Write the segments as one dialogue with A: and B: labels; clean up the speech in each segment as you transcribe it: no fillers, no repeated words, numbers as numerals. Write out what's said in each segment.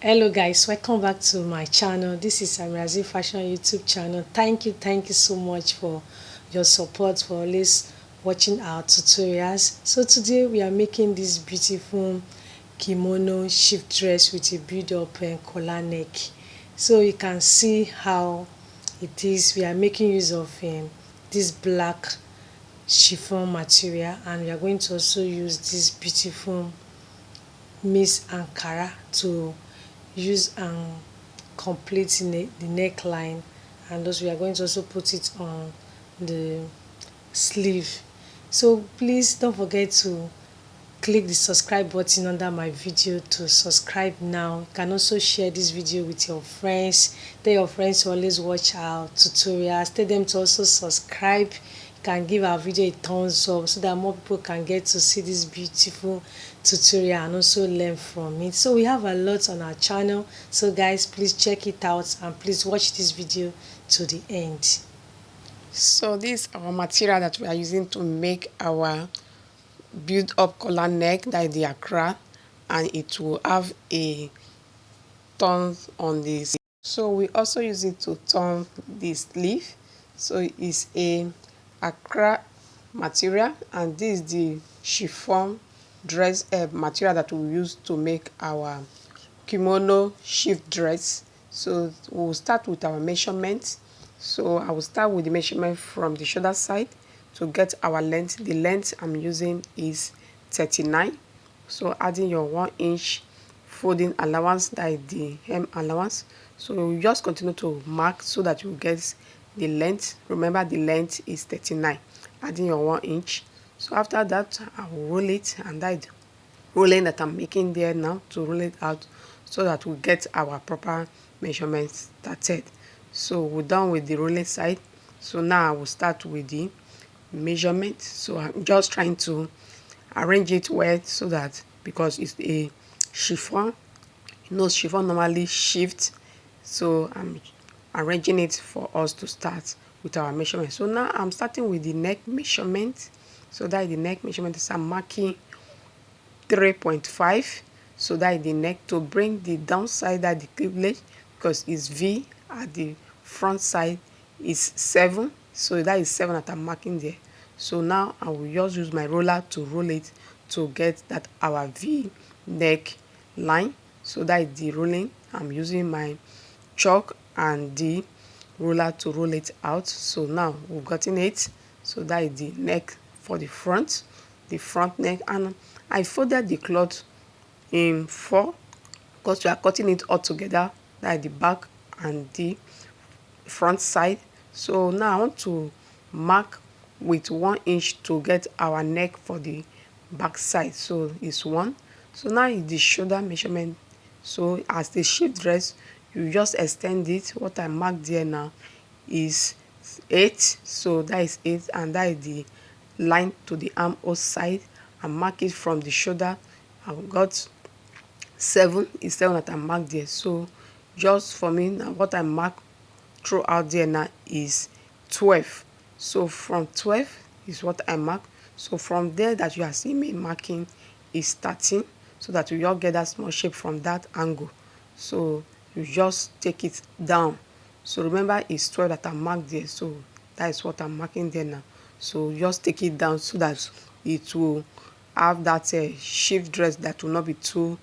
A: Hello guys, welcome back to my channel. This is Amirazi Fashion YouTube channel. Thank you so much for your support, for always watching our tutorials. So today we are making this beautiful kimono shift dress with a build up and collar neck. So you can see how it is. We are making use of this black chiffon material, and we are going to also use this beautiful Miss Ankara to use and complete the neckline, and those we are going to also put it on the sleeve. So please don't forget to click the subscribe button under my video to subscribe now. You can also share this video with your friends. Tell your friends to always watch our tutorials. Tell them to also subscribe. You can give our video a thumbs up so that more people can get to see this beautiful tutorial and also learn from it. So we have a lot on our channel, so guys, please check it out and please watch this video to the end.
B: So this is our material that we are using to make our build up collar neck, that is the ankara, and it will have a turn on this. So we also use it to turn the sleeve. So it's a ankara material, and this is the chiffon dress material that we use to make our kimono shift dress. So we'll start with our measurements. So I will start with the measurement from the shoulder side to get our length. The length I'm using is 39. So adding your 1 inch folding allowance, that is the hem allowance. So you just continue to mark so that you get the length. Remember, the length is 39, adding your 1 inch. So after that, I will roll it, and that rolling that I'm making there now, to roll it out so that we get our proper measurements started. So we're done with the rolling side. So now I will start with the measurement. So I'm just trying to arrange it well so that, because it's a chiffon, you know, chiffon normally shifts. So I'm arranging it for us to start with our measurement. So now I'm starting with the neck measurement. So that is the neck measurement. So I'm marking 3.5. So that is the neck, to bring the downside at the cleavage, because it's V, at the front side is 7. So that is 7 that I'm marking there. So now I will just use my roller to roll it to get that our V neck line. So that is the rolling. I'm using my chalk and the roller to roll it out. So now we've gotten it. So that is the neck for the front neck, and I folded the cloth in 4 because we are cutting it all together, that is the back and the front side. So now I want to mark with 1 inch to get our neck for the back side. So it's 1. So now is the shoulder measurement. So as the shift dress, you just extend it. What I marked there now is 8. So that is 8, and that is the line to the armhole side, and mark it from the shoulder. I've got 7. It's 7 that I marked there. So just for me now, what I mark throughout there now is 12. So from 12 is what I mark. So from there that you are seeing me marking is 13, so that you all get that small shape from that angle. So you just take it down. So remember, it's 12 that I marked there. So that is what I'm marking there now. So just take it down so that it will have that shift dress that will not be too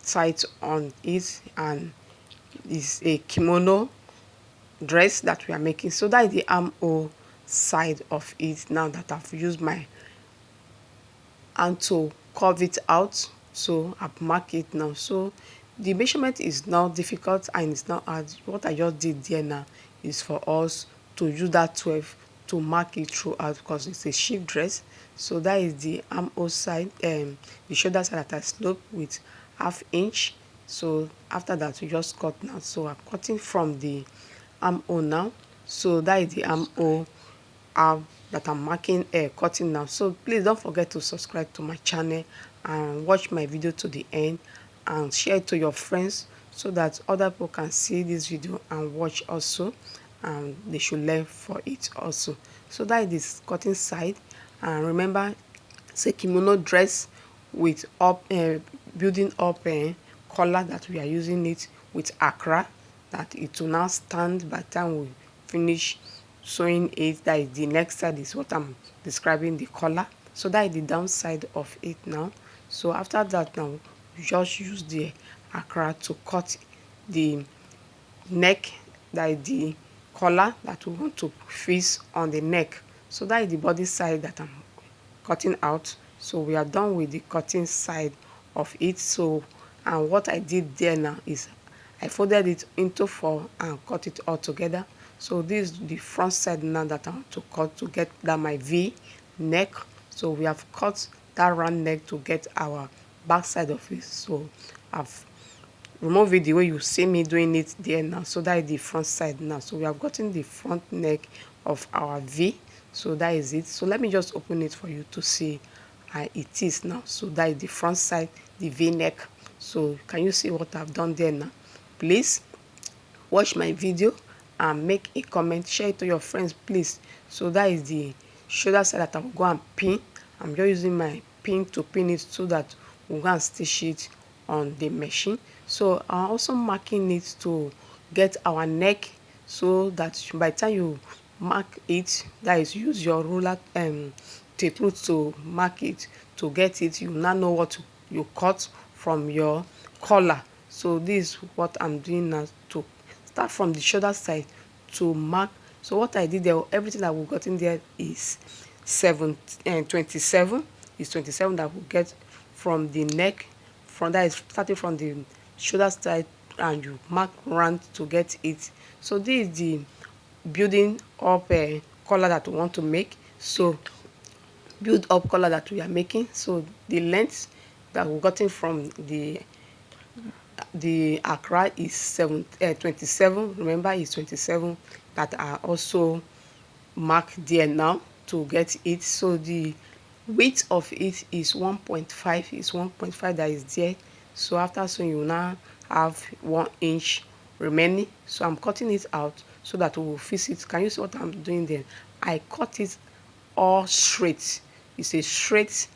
B: tight on it, and it's a kimono dress that we are making. So that is the armhole side of it. Now that I've used my hand to curve it out, so I've marked it now. So the measurement is not difficult, and it's not hard. What I just did there now is for us to use that 12 to mark it throughout, because it's a shift dress. So that is the armhole side, the shoulder side that I slope with 1/2 inch. So after that, we just cut now. So I'm cutting from the armhole now. So that is the armhole that I'm marking cutting now. So please don't forget to subscribe to my channel and watch my video to the end, and share it to your friends so that other people can see this video and watch also, and they should learn for it also. So that is this cutting side. And remember, it's a kimono dress with building up collar that we are using it with ankara, that it will now stand by the time we finish sewing it. That is the next side, is what I'm describing, the collar. So that is the downside of it now. So after that now, you just use the ankara to cut the neck, that is the collar that we want to fix on the neck. So that is the body side that I'm cutting out. So we are done with the cutting side of it. So, and what I did there now is I folded it into four and cut it all together. So this is the front side now that I want to cut to get that my V neck. So we have cut that round neck to get our back side of it. So I've remove it the way you see me doing it there now. So that is the front side now. So we have gotten the front neck of our V. So that is it. So let me just open it for you to see how it is now. So that is the front side, the V neck. So can you see what I've done there now? Please watch my video and make a comment, share it to your friends, please. So that is the shoulder side that I will go and pin. I'm just using my pin to pin it so that we'll go and stitch it on the machine. So I'm also marking it to get our neck, so that by the time you mark it, that is, use your ruler tape root to mark it, to get it, you now know what you cut from your collar. So this is what I'm doing now, to start from the shoulder side to mark. So what I did there, everything that we got in there is 27, is 27 that we get from the neck, from that is starting from the shoulder side, and you mark round to get it. So this is the building up collar that we want to make. So build up collar that we are making. So the length that we gotten from the ankara is 27. Remember, it's 27 that are also marked there now to get it. So the width of it is 1.5, is 1.5 that is there. So after sewing, you now have 1 inch remaining. So I'm cutting it out so that we will fix it. Can you see what I'm doing there? I cut it all straight. It's a straight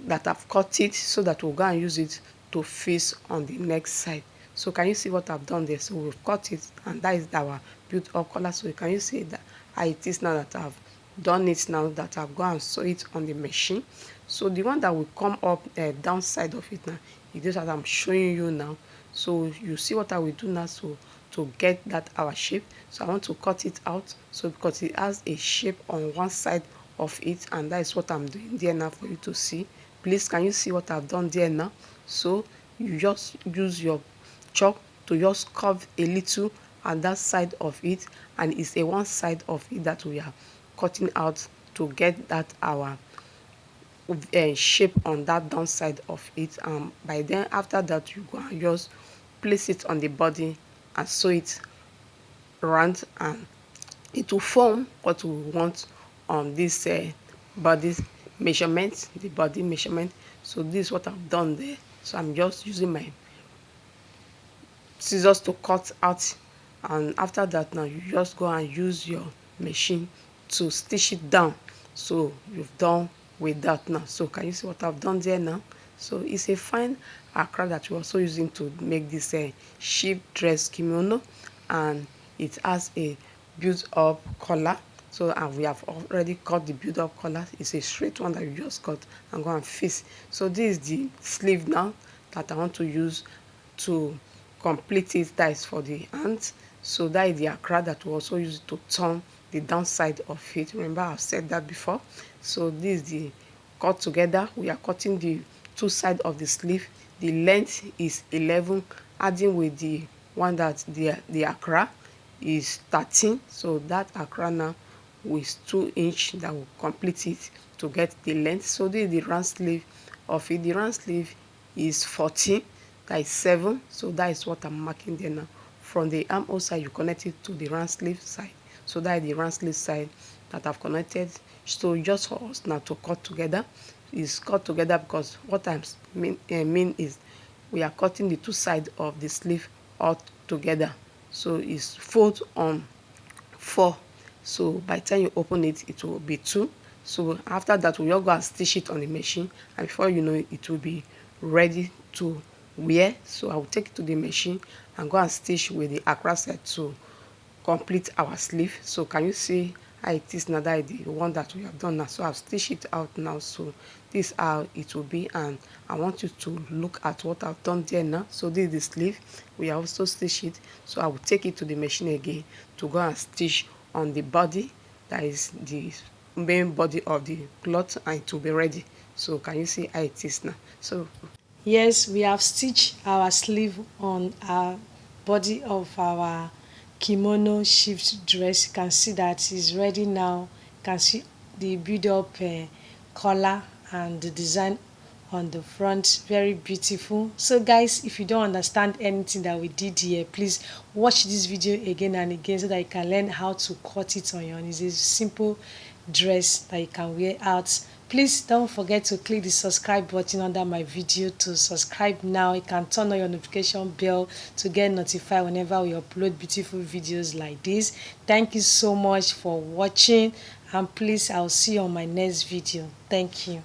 B: that I've cut it, so that we'll go and use it to fix on the next side. So can you see what I've done there? So we've cut it, and that is our built up collar. So can you see that how it is now that I've done it, now that I've gone and sew it on the machine? So the one that will come up downside of it now is this that I'm showing you now. So you see what I will do now, so to get that our shape. So I want to cut it out, so because it has a shape on one side of it, and that is what I'm doing there now for you to see. Please, can you see what I've done there now? So you just use your chalk to just curve a little on that side of it, and it's a one side of it that we are cutting out to get that our shape on that downside of it. By then, after that, you go and just place it on the body and sew it round, and it will form what we want on this body measurement, the body measurement. So this is what I've done there. So I'm just using my scissors to cut out, and after that now you just go and use your machine to stitch it down. So you've done with that now. So can you see what I've done there now? So it's a fine ankara that we're also using to make this sheep dress kimono, and it has a built up collar. So and we have already cut the build up collar. It's a straight one that you just cut and go and fix. So this is the sleeve now that I want to use to complete it. That is for the hands. So that is the ankara that we also use to turn the downside of it. Remember, I've said that before. So this is the cut together. We are cutting the two sides of the sleeve. The length is 11, adding with the one that the ankara is 13. So that ankara now with 2 inch that will complete it to get the length. So this is the round sleeve of it. The round sleeve is 14, that is 7. So that is what I'm marking there now. From the armhole side, you connect it to the round sleeve side. So that is the round sleeve side that I've connected. So just for us now to cut together, is cut together because what I mean is we are cutting the two sides of the sleeve all together. So it's fold on 4. So by the time you open it, it will be 2. So after that, we'll go and stitch it on the machine, and before you know it, it will be ready to wear. So I will take it to the machine and go and stitch with the ankara set to complete our sleeve. So can you see how it is now? That is the one that we have done now. So I've stitched it out now. So this is how it will be, and I want you to look at what I've done there now. So this is the sleeve. We have also stitched it. So I will take it to the machine again to go and stitch on the body, that is the main body of the cloth, and it will be ready. So can you see how it is now? So
A: Yes, we have stitched our sleeve on our body of our kimono shift dress. You can see that it's ready now. You can see the build up collar and the design on the front, very beautiful. So guys, if you don't understand anything that we did here, please watch this video again and again so that you can learn how to cut it on your own. It's a simple dress that you can wear out. Please don't forget to click the subscribe button under my video to subscribe now. You can turn on your notification bell to get notified whenever we upload beautiful videos like this. Thank you so much for watching, and please I'll see you on my next video. Thank you.